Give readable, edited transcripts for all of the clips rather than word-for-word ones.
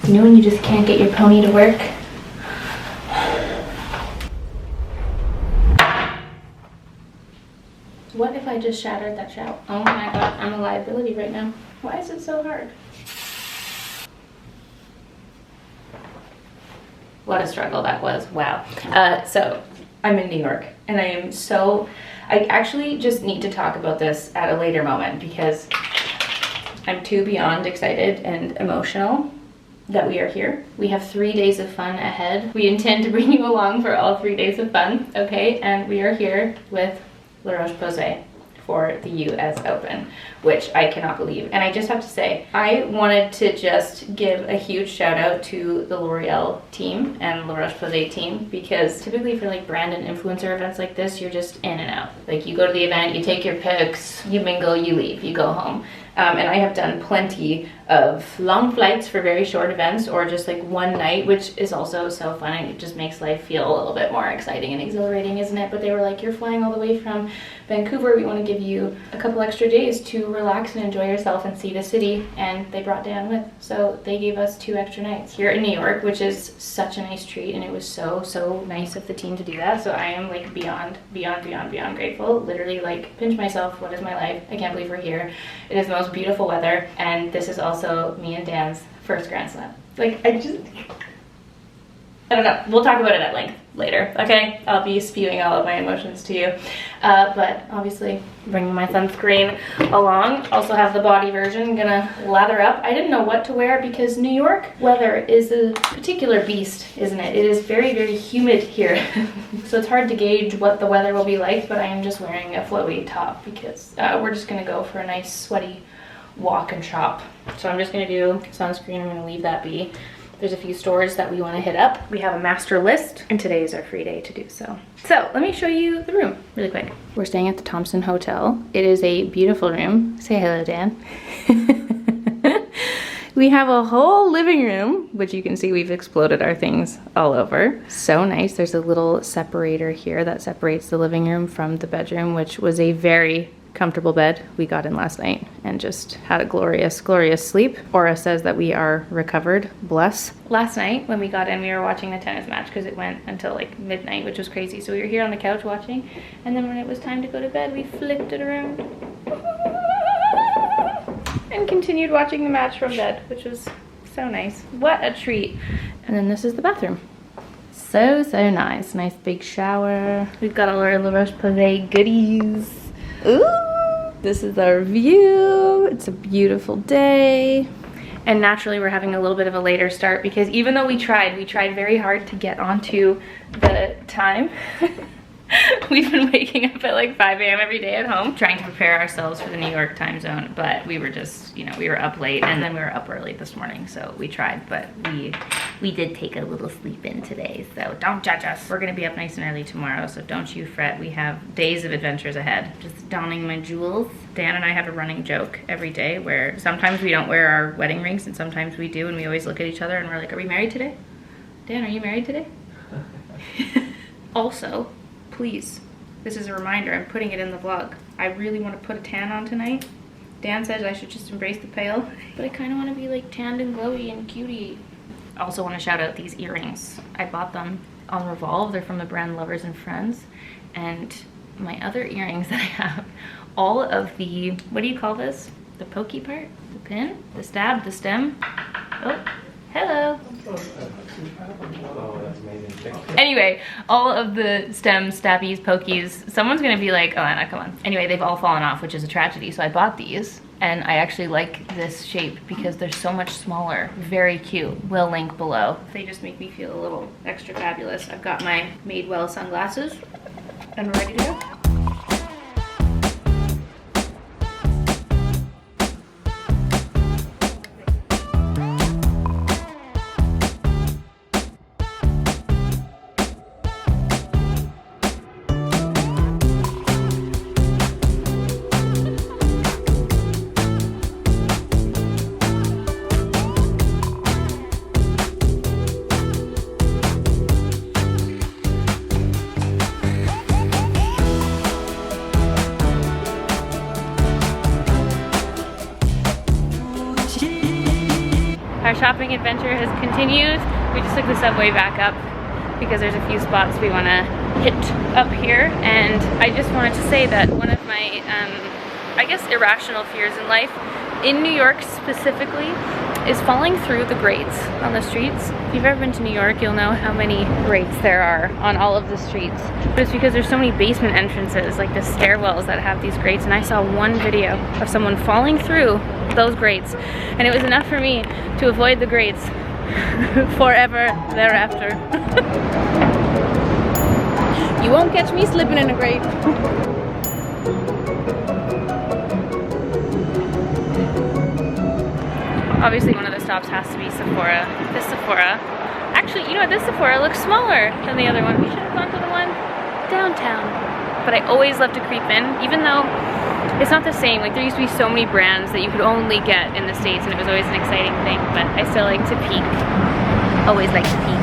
You know when you just can't get your pony to work? What if I just shattered that shout? Oh my god, I'm a liability right now. Why is it so hard? What a struggle that was. Wow. So I'm in New York and I actually just need to talk about this at a later moment because I'm too beyond excited and emotional that we are here. We have 3 days of fun ahead. We intend to bring you along for all 3 days of fun, okay? And we are here with La Roche-Posay for the US Open, which I cannot believe. And I just have to say, I wanted to just give a huge shout out to the L'Oreal team and La Roche-Posay team, because typically for like brand and influencer events like this, you're just in and out. Like you go to the event, you take your pics, you mingle, you leave, you go home. And I have done plenty of long flights for very short events or just like one night, which is also so fun and it just makes life feel a little bit more exciting and exhilarating, isn't it? But they were like, you're flying all the way from Vancouver, we want to give you a couple extra days to relax and enjoy yourself and see the city, and they brought Dan with. So they gave us 2 extra nights here in New York, which is such a nice treat, and it was so nice of the team to do that. So I am like beyond grateful. Literally like pinch myself, what is my life? I can't believe we're here. It is the most beautiful weather, and this is also me and Dan's first Grand Slam. Like I don't know, we'll talk about it at length later, okay? I'll be spewing all of my emotions to you. But obviously bringing my sunscreen along. Also have the body version, gonna lather up. I didn't know what to wear because New York weather is a particular beast, isn't it? It is very humid here. So it's hard to gauge what the weather will be like, but I am just wearing a flowy top because we're just gonna go for a nice sweaty walk and shop. So I'm just gonna do sunscreen, I'm gonna leave that be. There's a few stores that we want to hit up. We have a master list, and today is our free day to do so. So let me show you the room really quick. We're staying at the Thompson Hotel. It is a beautiful room. Say hello, Dan. We have a whole living room, which you can see we've exploded our things all over. So nice. There's a little separator here that separates the living room from the bedroom, which was a very comfortable bed. We got in last night and just had a glorious sleep. Aura says that we are recovered, bless. Last night when we got in, we were watching the tennis match because it went until like midnight, which was crazy. So we were here on the couch watching, and then when it was time to go to bed, we flipped it around and continued watching the match from bed, which was so nice. What a treat. And then this is the bathroom. So nice. Nice big shower. We've got all our La Roche-Posay goodies. Ooh, this is our view. It's a beautiful day. And naturally we're having a little bit of a later start because even though we tried very hard to get onto the time. We've been waking up at like 5 a.m. every day at home trying to prepare ourselves for the New York time zone, but we were just, you know, we were up late and then we were up early this morning, so we tried, but we did take a little sleep in today, so don't judge us. We're gonna be up nice and early tomorrow, so don't you fret. We have days of adventures ahead. Just donning my jewels. Dan and I have a running joke every day where sometimes we don't wear our wedding rings and sometimes we do, and we always look at each other and we're like, are we married today? Dan, are you married today? Also, please, this is a reminder, I'm putting it in the vlog. I really want to put a tan on tonight. Dan says I should just embrace the pale, but I kind of want to be like tanned and glowy and cutie. I also want to shout out these earrings. I bought them on Revolve. They're from the brand Lovers and Friends. And my other earrings that I have, all of the, what do you call this? The pokey part? The pin? The stab? The stem? Oh, hello. Oh, that's amazing. Anyway, all of the stems, stabbies, pokies, someone's gonna be like, oh Anna, come on. Anyway, they've all fallen off, which is a tragedy. So I bought these, and I actually like this shape because they're so much smaller. Very cute. Will link below. They just make me feel a little extra fabulous. I've got my Madewell sunglasses, and we're ready to go. Our shopping adventure has continued. We just took the subway back up because there's a few spots we want to hit up here. And I just wanted to say that one of my, I guess, irrational fears in life, in New York specifically, is falling through the grates on the streets. If you've ever been to New York, you'll know how many grates there are on all of the streets. But it's because there's so many basement entrances, like the stairwells that have these grates. And I saw one video of someone falling through those grates, and it was enough for me to avoid the grates forever thereafter. You won't catch me slipping in a grate. Obviously one of the stops has to be Sephora. This Sephora, actually, you know what, this Sephora looks smaller than the other one. We should have gone to the one downtown. But I always love to creep in, even though it's not the same. Like, there used to be so many brands that you could only get in the States, and it was always an exciting thing, but I still like to peek. Always like to peek.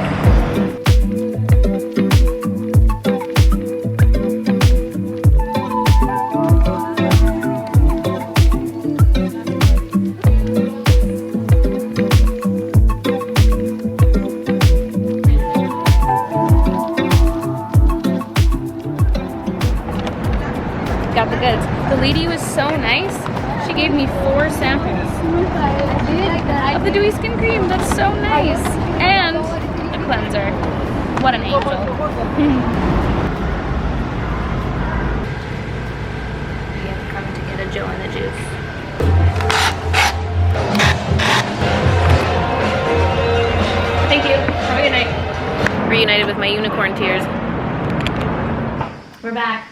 Got the goods. The lady was so nice. She gave me 4 samples of the dewy skin cream. That's so nice. And a cleanser. What an angel. We have come to get a Joe and the Juice. Thank you. Have a good night. Reunited with my unicorn tears. We're back.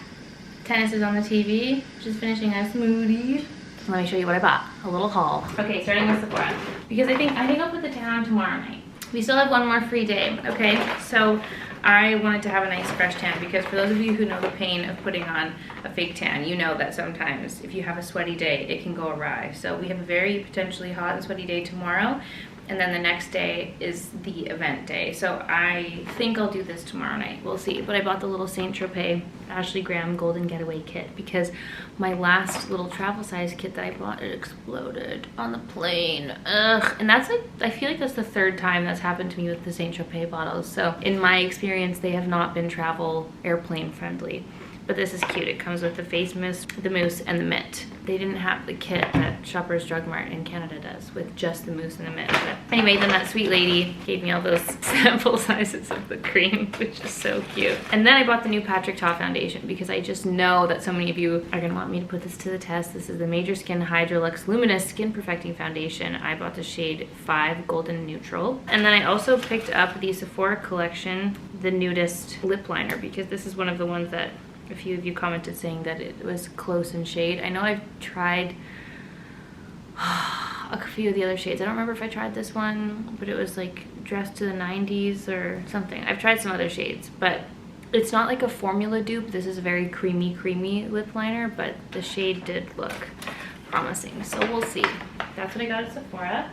Tennis is on the TV, just finishing a smoothie. Let me show you what I bought, a little haul. Okay, starting with Sephora, because I think I'll put the tan on tomorrow night. We still have one more free day, okay? So I wanted to have a nice fresh tan, because for those of you who know the pain of putting on a fake tan, you know that sometimes if you have a sweaty day, it can go awry. So we have a very potentially hot and sweaty day tomorrow, and then the next day is the event day. So I think I'll do this tomorrow night. We'll see. But I bought the little Saint Tropez Ashley Graham Golden Getaway kit because my last little travel size kit that I bought, it exploded on the plane. Ugh. And that's like, I feel like that's the 3rd time that's happened to me with the Saint Tropez bottles. So in my experience, they have not been travel airplane friendly. But this is cute. It comes with the face mist, the mousse, and the mitt. They didn't have the kit that Shoppers Drug Mart in Canada does with just the mousse and the mitt. But anyway, then that sweet lady gave me all those sample sizes of the cream, which is so cute. And then I bought the new Patrick Ta foundation because I just know that so many of you are gonna want me to put this to the test. This is the Major Skin Hydrolux Luminous Skin Perfecting Foundation. I bought the shade 5 Golden Neutral. And then I also picked up the Sephora collection, the Nudist Lip Liner, because this is one of the ones that a few of you commented saying that it was close in shade. I know I've tried a few of the other shades. I don't remember if I tried this one, but it was like Dressed to the 90s or something. I've tried some other shades, but it's not like a formula dupe. This is a very creamy lip liner, but the shade did look promising, so we'll see. That's what I got at Sephora.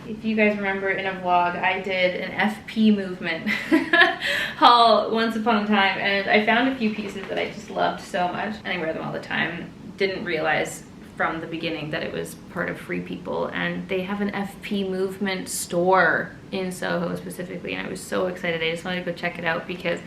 If you guys remember in a vlog, I did an FP movement haul once upon a time, and I found a few pieces that I just loved so much, and I wear them all the time. Didn't realize from the beginning that it was part of Free People, and they have an FP movement store in Soho specifically, and I was so excited. I just wanted to go check it out because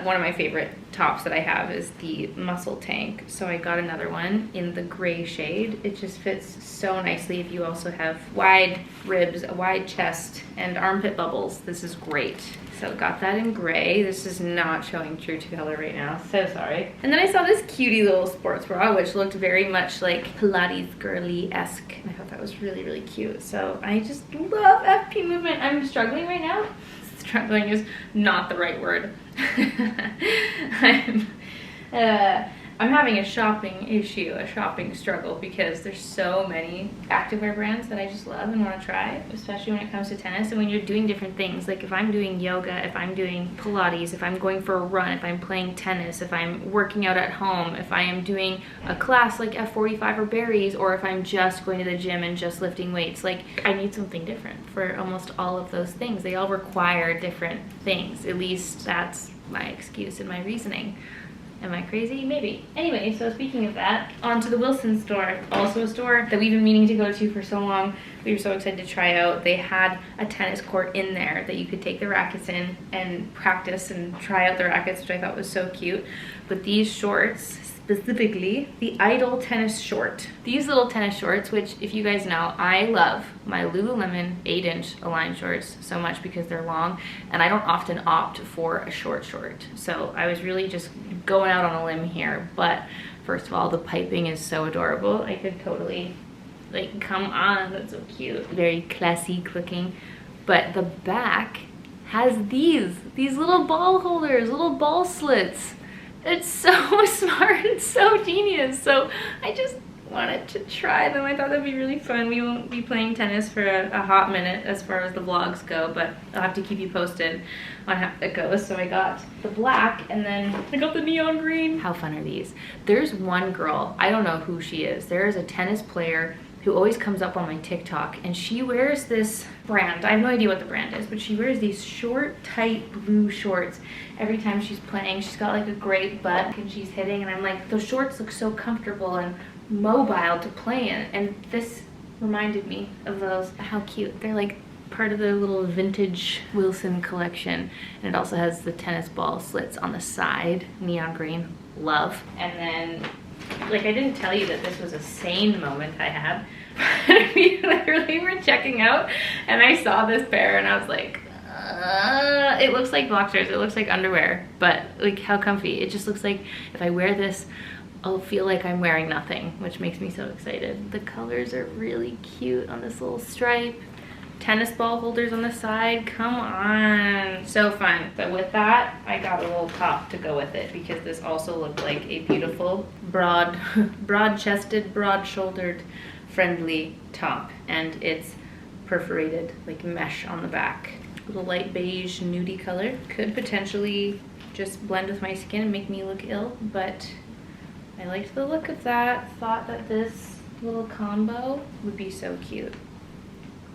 one of my favorite tops that I have is the muscle tank, so I got another one in the gray shade. It just fits so nicely if you also have wide ribs, a wide chest, and armpit bubbles. This is great. So got that in gray. This is not showing true to color right now, so sorry. And then I saw this cutie little sports bra, which looked very much like Pilates girly-esque, and I thought that was really cute. So I just love FP movement. I'm struggling right now. Struggling is not the right word. I'm having a shopping issue, a shopping struggle, because there's so many activewear brands that I just love and want to try, especially when it comes to tennis. And when you're doing different things, like if I'm doing yoga, if I'm doing Pilates, if I'm going for a run, if I'm playing tennis, if I'm working out at home, if I am doing a class like F45 or Barry's, or if I'm just going to the gym and just lifting weights, like I need something different for almost all of those things. They all require different things. At least that's my excuse and my reasoning. Am I crazy? Maybe. Anyway, so speaking of that, on to the Wilson store. Also a store that we've been meaning to go to for so long. We were so excited to try out. They had a tennis court in there that you could take the rackets in and practice and try out the rackets, which I thought was so cute. But these shorts, specifically the Idol tennis short. These little tennis shorts, which if you guys know, I love my Lululemon 8-inch Align shorts so much because they're long and I don't often opt for a short. So I was really just going out on a limb here. But first of all, the piping is so adorable. I could totally, like, come on, that's so cute. Very classic looking. But the back has these little ball holders, little ball slits. It's so smart, it's so genius. So I just wanted to try them. I thought that'd be really fun. We won't be playing tennis for a hot minute as far as the vlogs go, but I'll have to keep you posted on how it goes. So I got the black and then I got the neon green. How fun are these? There's one girl, I don't know who she is. There is a tennis player who always comes up on my TikTok, and she wears this brand. I have no idea what the brand is, but she wears these short, tight blue shorts every time she's playing. She's got like a great butt and she's hitting, and I'm like, those shorts look so comfortable and mobile to play in. And this reminded me of those. How cute. They're like part of the little vintage Wilson collection. And it also has the tennis ball slits on the side, neon green, love. And then, like, I didn't tell you that this was a sane moment I had. We literally were checking out and I saw this pair and I was like, it looks like boxers, it looks like underwear, but like how comfy. It just looks like if I wear this, I'll feel like I'm wearing nothing, which makes me so excited. The colors are really cute on this little stripe. Tennis ball holders on the side, come on, so fun. So with that, I got a little top to go with it because this also looked like a beautiful broad-chested, broad-shouldered, friendly top, and it's perforated like mesh on the back. Little light beige nudie color. Could potentially just blend with my skin and make me look ill, but I liked the look of that. Thought that this little combo would be so cute.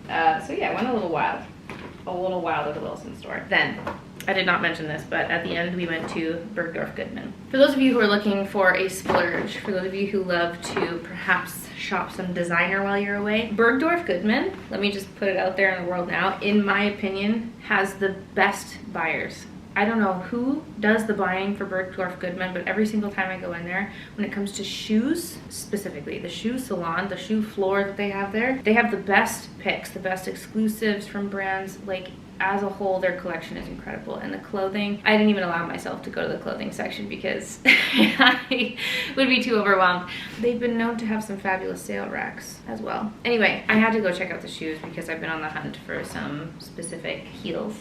So yeah, I went a little wild at the Wilson store. Then, I did not mention this, but at the end we went to Bergdorf Goodman. For those of you who are looking for a splurge, for those of you who love to perhaps shop some designer while you're away, Bergdorf Goodman, let me just put it out there in the world now, in my opinion, has the best buyers. I don't know who does the buying for Bergdorf Goodman, but every single time I go in there, when it comes to shoes, specifically the shoe salon, the shoe floor that they have there, they have the best picks, the best exclusives from brands. Like, as a whole, their collection is incredible. And the clothing, I didn't even allow myself to go to the clothing section because I would be too overwhelmed. They've been known to have some fabulous sale racks as well. Anyway, I had to go check out the shoes because I've been on the hunt for some specific heels,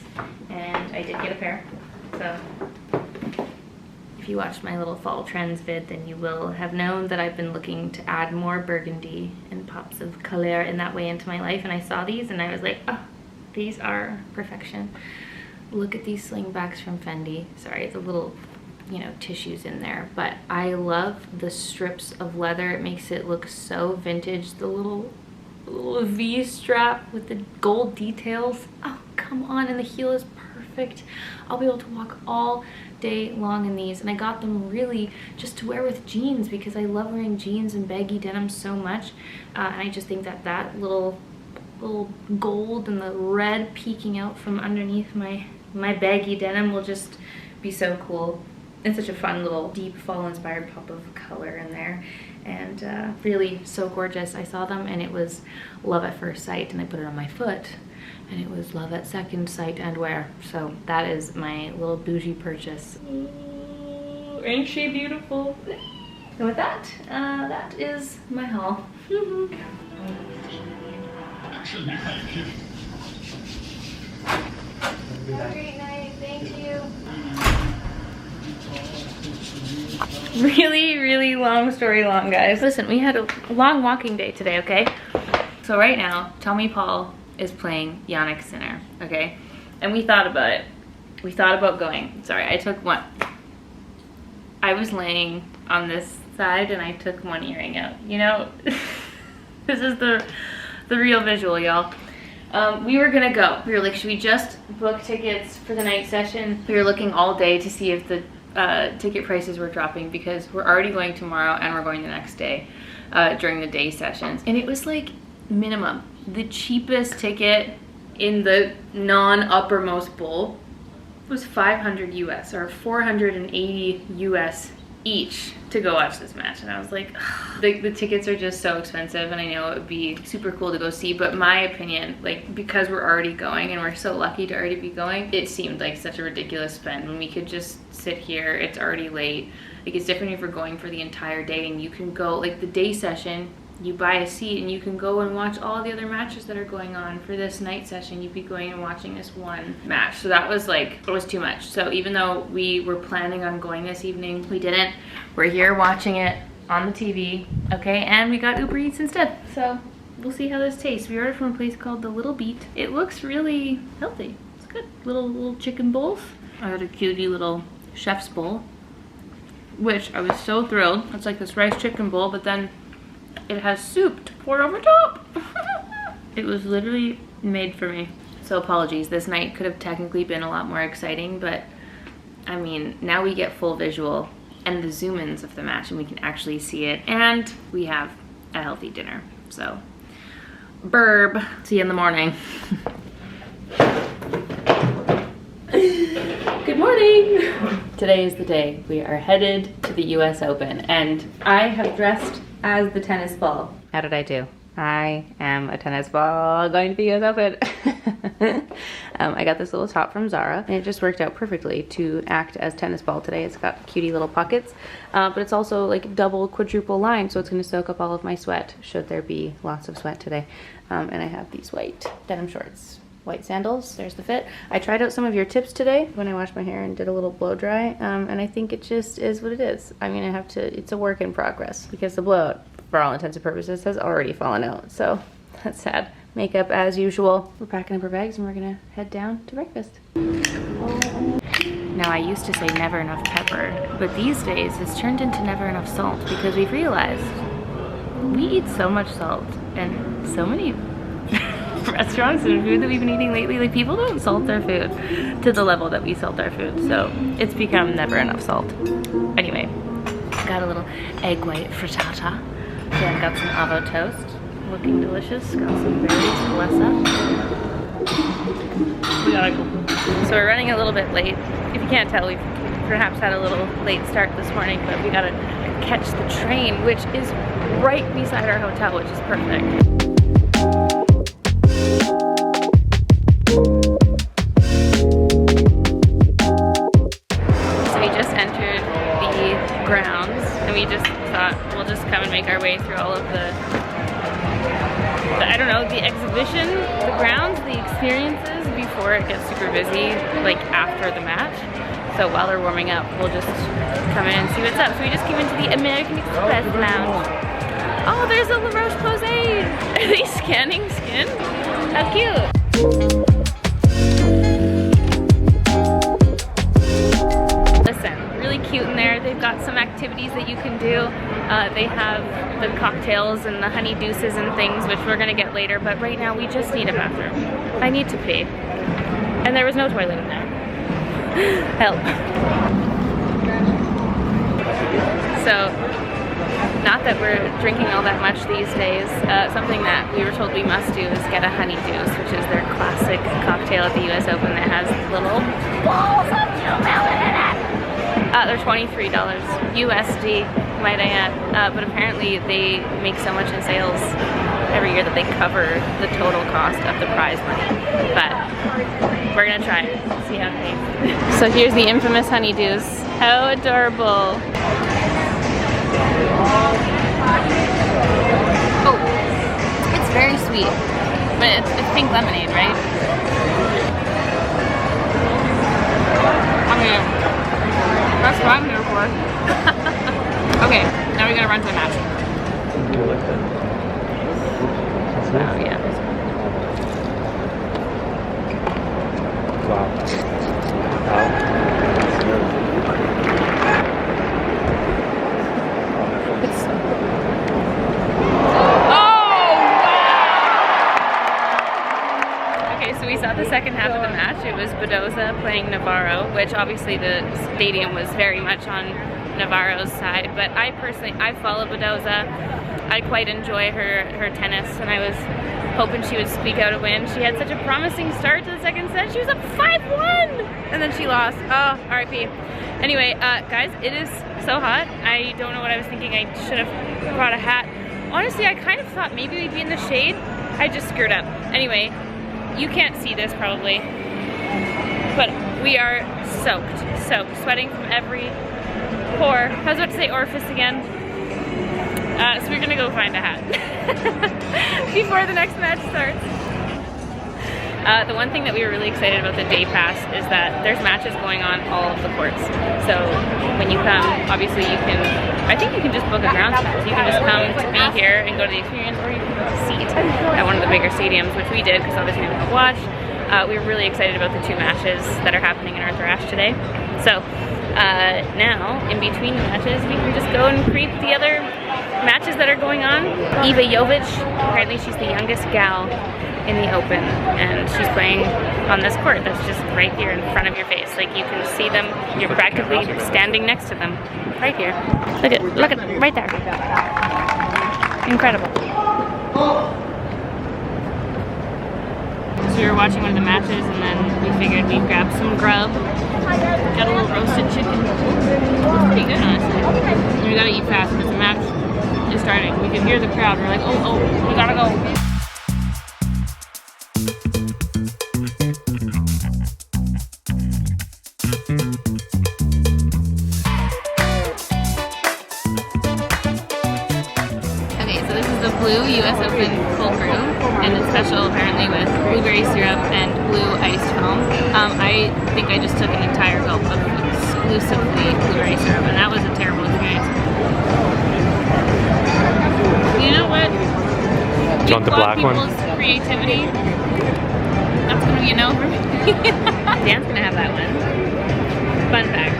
and I did get a pair. So if you watched my little fall trends vid, then you will have known that I've been looking to add more burgundy and pops of color in that way into my life, and I saw these and I was like, oh, these are perfection. Look at these slingbacks from Fendi. Sorry, the little, you know, tissues in there, but I love the strips of leather. It makes it look so vintage. The little V strap with the gold details. Oh, come on, and the heel is perfect. I'll be able to walk all day long in these, and I got them really just to wear with jeans because I love wearing jeans and baggy denim so much, and I just think that that little gold and the red peeking out from underneath my baggy denim will just be so cool. It's such a fun little deep fall inspired pop of color in there, and really so gorgeous. I saw them and it was love at first sight, and I put it on my foot and it was love at second sight and wear. So that is my little bougie purchase. Ooh, ain't she beautiful? And with that, that is my haul. Have a great night, thank you. Really long story long, guys. Listen, we had a long walking day today, okay? So right now, Tommy Paul is playing Yannick Sinner, okay? And we thought about it. We thought about going. Sorry, I took one. I was laying on this side and I took one earring out. You know, this is the real visual, y'all. We were gonna go. We were like, should we just book tickets for the night session? We were looking all day to see if the ticket prices were dropping because we're already going tomorrow and we're going the next day during the day sessions. And it was like minimum. The cheapest ticket in the non-uppermost bowl was 500 US or 480 US each to go watch this match. And I was like, the tickets are just so expensive, and I know it would be super cool to go see, but my opinion, like, because we're already going and we're so lucky to already be going, it seemed like such a ridiculous spend when we could just sit here. It's already late. Like, it's different if you're going for the entire day, and you can go, like, the day session, you buy a seat and you can go and watch all the other matches that are going on. For this night session, you'd be going and watching this one match. So that was like, it was too much. So even though we were planning on going this evening, we didn't. We're here watching it on the TV, okay? And we got Uber Eats instead. So we'll see how this tastes. We ordered from a place called The Little Beat. It looks really healthy. It's good. Little chicken bowls. I got a cutie little chef's bowl, which I was so thrilled. It's like this rice chicken bowl, but then it has soup to pour over top. It was literally made for me. So apologies, this night could have technically been a lot more exciting, but I mean, now we get full visual and the zoom-ins of the match, and we can actually see it, and we have a healthy dinner. So, burb. See you in the morning. Good morning. Today is the day. We are headed to the US Open, and I have dressed as the tennis ball. How did I do? I am a tennis ball going to the US Open. I got this little top from Zara, and it just worked out perfectly to act as tennis ball today. It's got cutie little pockets, but it's also like double, quadruple lined, so it's going to soak up all of my sweat, should there be lots of sweat today. And I have these white denim shorts, white sandals. There's the fit. I tried out some of your tips today when I washed my hair and did a little blow dry, and I think it just is what it is. I mean, it's a work in progress, because the blowout, for all intents and purposes, has already fallen out, so that's sad. Makeup as usual. We're packing up our bags and we're gonna head down to breakfast. Now, I used to say never enough pepper, but these days it's turned into never enough salt, because we've realized we eat so much salt, and so many restaurants and food that we've been eating lately, like, people don't salt their food to the level that we salt our food, so it's become never enough salt. Anyway, got a little egg white frittata, then got some avo toast, looking delicious, got some berries to bless up. We gotta go. So we're running a little bit late. If you can't tell, we've perhaps had a little late start this morning, but we gotta catch the train, which is right beside our hotel, which is perfect. Grounds, and we just thought we'll just come and make our way through all of the I don't know, the exhibition, the grounds, the experiences before it gets super busy, like after the match. So while they're warming up, we'll just come in and see what's up. So we just came into the American Express Lounge. Oh, there's a La Roche-Posay. Are they scanning skin? How cute. Cute in there. They've got some activities that you can do. They have the cocktails and the honey deuces and things, which we're gonna get later, but right now we just need a bathroom. I need to pee. And there was no toilet in there. Help. So, not that we're drinking all that much these days. Something that we were told we must do is get a honey deuce, which is their classic cocktail at the US Open that has little balls of melon in it. They're $23 USD, might I add, but apparently they make so much in sales every year that they cover the total cost of the prize money. But we're gonna try it, see how it tastes. So here's the infamous honeydews. How adorable. Oh, it's very sweet, but it's pink lemonade, right? I mean, that's what I'm here for. Okay, now we gotta run to the match. Oh yeah. Wow. Okay, so we saw the second half of the match. It was Badoza playing Navarro, which obviously the stadium was very much on Navarro's side, but I follow Badoza. I quite enjoy her tennis, and I was hoping she would squeak out a win. She had such a promising start to the second set. She was up 5-1, and then she lost. Oh, RIP. Anyway, guys, it is so hot. I don't know what I was thinking. I should have brought a hat. Honestly, I kind of thought maybe we'd be in the shade. I just screwed up. Anyway, you can't see this probably, but we are soaked, sweating from every pore. I was about to say orifice again. So we're gonna go find a hat before the next match starts. The one thing that we were really excited about the day pass is that there's matches going on all of the courts. So when you come, obviously you can, I think you can just book a grounds pass. You can just come to be here and go to the experience, or you can book a seat at one of the bigger stadiums, which we did because obviously we want to watch. We were really excited about the 2 matches that are happening in Arthur Ashe today. So now, in between the matches, we can just go and creep the other matches that are going on. Eva Jovic, apparently she's the youngest gal in the Open, and she's playing on this court that's just right here in front of your face. Like, you can see them, you're practically standing next to them, right here. Look at, right there. Incredible. So we were watching one of the matches, and then we figured we'd grab some grub. Got a little roasted chicken. It's pretty good, honestly. And we gotta eat fast because the match is starting. We could hear the crowd. We're like, oh, we gotta go. Okay, so this is the blue US Open cold brew, and it's special apparently with blueberry syrup and blue iced foam. I think I just took an entire gulp of exclusively blueberry syrup, and that was a terrible experience. You know what? Do you want the black one? People's creativity. That's gonna be a no for me. Dan's gonna have that one. Fun fact.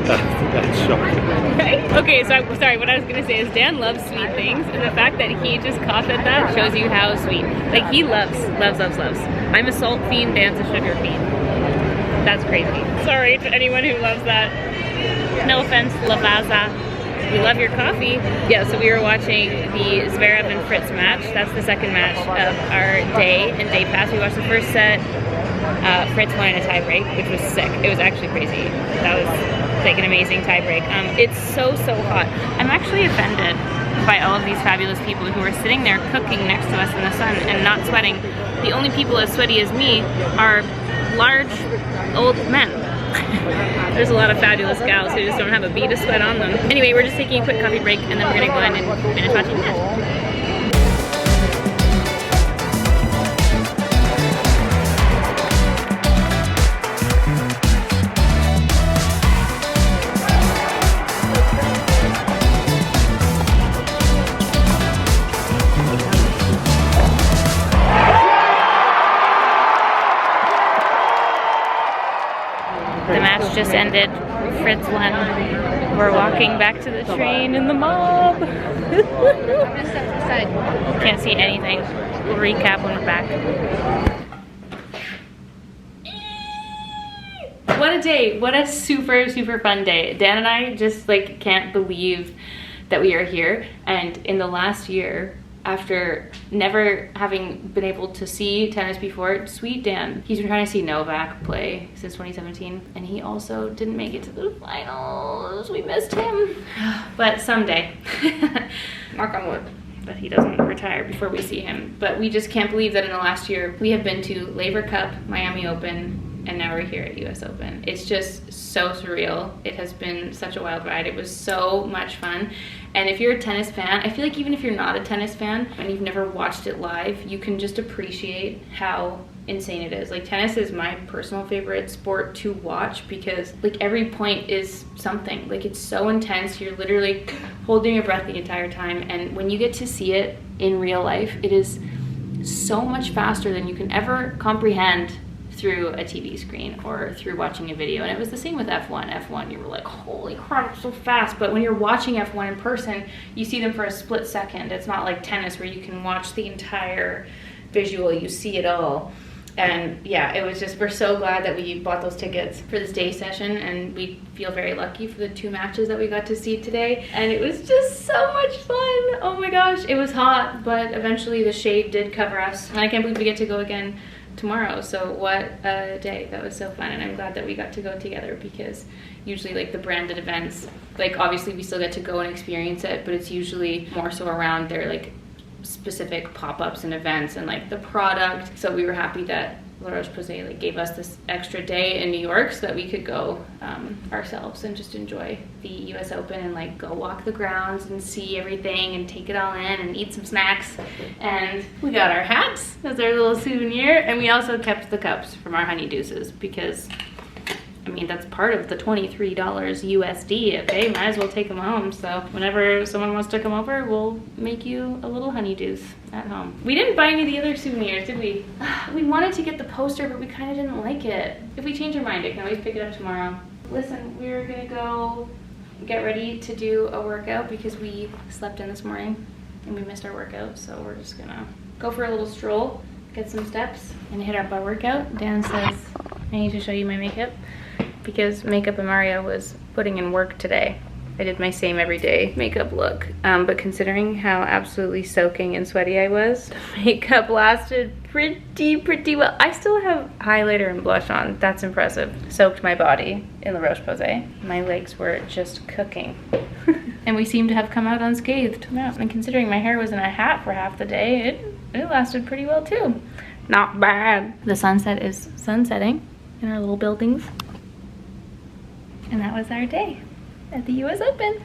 That's shocking. Right? Okay, so I'm sorry, what I was gonna say is Dan loves sweet things, and the fact that he just coughed at that shows you how sweet. Like, he loves. I'm a salt fiend, Dan's a sugar fiend. That's crazy. Sorry to anyone who loves that. No offense, Lavaza. We love your coffee. Yeah, so we were watching the Zverev and Fritz match. That's the second match of our day and day pass. We watched the first set. Fritz won in a tie break, which was sick. It was actually crazy. That was like an amazing tie break. It's so hot. I'm actually offended by all of these fabulous people who are sitting there cooking next to us in the sun and not sweating. The only people as sweaty as me are large old men. There's a lot of fabulous gals who just don't have a bead of sweat on them. Anyway, we're just taking a quick coffee break, and then we're gonna go in and finish watching that. The match just ended. Fritz won. We're walking back to the train in the mob. Can't see anything. We'll recap when we're back. What a day. What a super fun day. Dan and I just like can't believe that we are here. And in the last year, after never having been able to see tennis before, sweet Dan, he's been trying to see Novak play since 2017, and he also didn't make it to the finals. We missed him. But someday, knock on wood, that he doesn't retire before we see him. But we just can't believe that in the last year, we have been to Laver Cup, Miami Open, and now we're here at US Open. It's just so surreal. It has been such a wild ride. It was so much fun. And if you're a tennis fan, I feel like even if you're not a tennis fan and you've never watched it live, you can just appreciate how insane it is. Like, tennis is my personal favorite sport to watch because like every point is something. Like, it's so intense. You're literally holding your breath the entire time. And when you get to see it in real life, it is so much faster than you can ever comprehend through a TV screen or through watching a video. And it was the same with F1. F1, you were like, holy crap, it's so fast. But when you're watching F1 in person, you see them for a split second. It's not like tennis where you can watch the entire visual, you see it all. And yeah, it was just, we're so glad that we bought those tickets for this day session, and we feel very lucky for the 2 matches that we got to see today. And it was just so much fun. Oh my gosh, it was hot, but eventually the shade did cover us. And I can't believe we get to go again tomorrow. So what a day. That was so fun, and I'm glad that we got to go together, because usually like the branded events, like obviously we still get to go and experience it, but it's usually more so around their like specific pop-ups and events and like the product. So we were happy that La Roche-Posay like gave us this extra day in New York so that we could go ourselves and just enjoy the US Open and like go walk the grounds and see everything and take it all in and eat some snacks. And we got our hats as our little souvenir, and we also kept the cups from our honeydeuces, because I mean, that's part of the $23 USD, okay? Might as well take them home. So whenever someone wants to come over, we'll make you a little honeydeuce at home. We didn't buy any of the other souvenirs, did we? We wanted to get the poster, but we kind of didn't like it. If we change our mind, I can always pick it up tomorrow. Listen, we're gonna go get ready to do a workout because we slept in this morning and we missed our workout. So we're just gonna go for a little stroll, get some steps, and hit up our workout. Dan says, I need to show you my makeup, because Makeup and Mario was putting in work today. I did my same everyday makeup look, but considering how absolutely soaking and sweaty I was, the makeup lasted pretty well. I still have highlighter and blush on. That's impressive. Soaked my body in La Roche-Posay. My legs were just cooking. And we seem to have come out unscathed. Yeah. And considering my hair was in a hat for half the day, it lasted pretty well too. Not bad. The sunset is sunsetting in our little buildings. And that was our day at the US Open.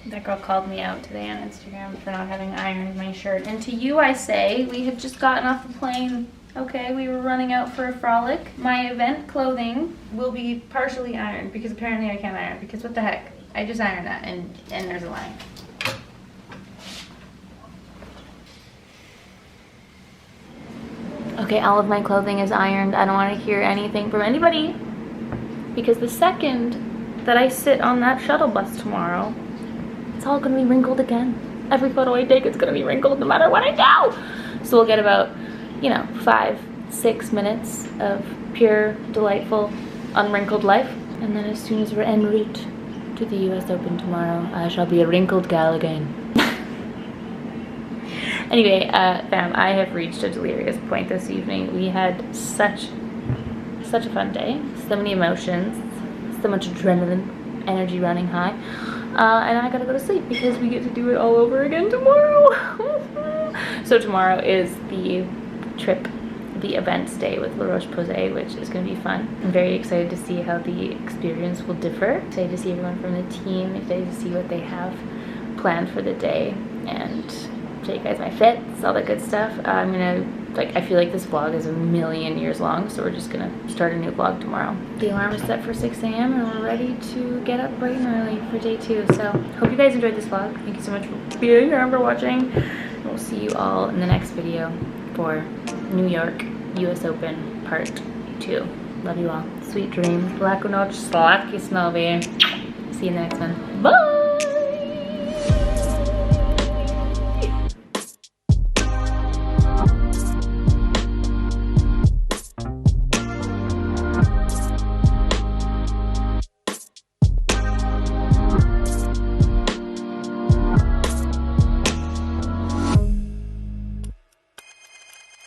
That girl called me out today on Instagram for not having ironed my shirt. And to you I say, we had just gotten off the plane. Okay, we were running out for a frolic. My event clothing will be partially ironed, because apparently I can't iron, because what the heck? I just ironed that and there's a line. Okay, all of my clothing is ironed. I don't want to hear anything from anybody, because the second that I sit on that shuttle bus tomorrow, it's all going to be wrinkled again. Every photo I take is going to be wrinkled no matter what I do. So we'll get about, 5-6 minutes of pure, delightful, unwrinkled life. And then as soon as we're en route to the US Open tomorrow, I shall be a wrinkled gal again. Anyway, fam, I have reached a delirious point this evening. We had such a fun day. So many emotions, so much adrenaline, energy running high. And I gotta go to sleep because we get to do it all over again tomorrow. So tomorrow is the trip, the events day with La Roche-Posay, which is gonna be fun. I'm very excited to see how the experience will differ. Excited to see everyone from the team, excited to see what they have planned for the day, and show you guys my fits, all that good stuff. I'm gonna, I feel like this vlog is a million years long, so we're just gonna start a new vlog tomorrow. The alarm is set for 6 a.m. and we're ready to get up bright and early for day 2. So hope you guys enjoyed this vlog. Thank you so much for being here and for watching. And we'll see you all in the next video for New York US Open Part 2. Love you all. Sweet dreams. Laku noc, sladki snovi. See you in the next one. Bye!